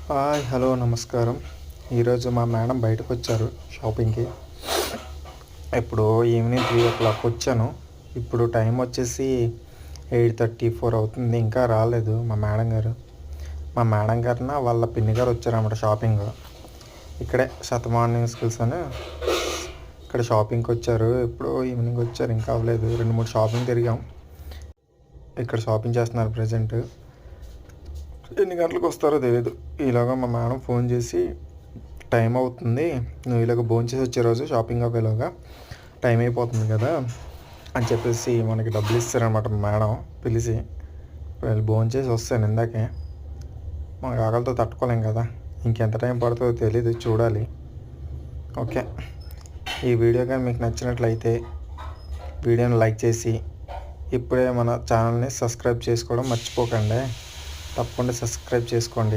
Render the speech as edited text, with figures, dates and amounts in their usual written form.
Hi hello నమస్కారం. ఈరోజు మా మేడం బయటకు వచ్చారు షాపింగ్కి. ఇప్పుడు ఈవినింగ్ 3 o'clock వచ్చాను. ఇప్పుడు టైం వచ్చేసి 8:34 అవుతుంది. ఇంకా రాలేదు మా మేడం గారు. మా మేడం గారిన వాళ్ళ పిన్ని గారు వచ్చారన్నమాట షాపింగ్. ఇక్కడే శతమానం స్కిల్స్ అని ఇక్కడ షాపింగ్కి వచ్చారు. ఇప్పుడు ఈవినింగ్ వచ్చారు, ఇంకా అవ్వలేదు. 2-3 షాపింగ్ తిరిగాం. ఇక్కడ షాపింగ్ చేస్తున్నారు ప్రజెంట్. ఎన్ని గంటలకు వస్తారో తెలియదు. ఈలోగా మా మేడం ఫోన్ చేసి టైం అవుతుంది, నువ్వు ఇలాగ భోంచేసి వచ్చే రోజు షాపింగ్ అవ్వేలోగా టైం అయిపోతుంది కదా అని చెప్పేసి మనకి డబ్బులు ఇస్తారనమాట మా మేడం పిలిచి. వీళ్ళు భోంచేసి వస్తాను ఇందాకే. మా ఆకలితో తట్టుకోలేం కదా, ఇంకెంత టైం పడుతుందో తెలియదు, చూడాలి. ఓకే, ఈ వీడియో కానీ మీకు నచ్చినట్లయితే వీడియోని లైక్ చేసి ఇప్పుడే మన ఛానల్ని సబ్స్క్రైబ్ చేసుకోవడం మర్చిపోకండి. తప్పకుండా సబ్స్క్రైబ్ చేసుకోండి.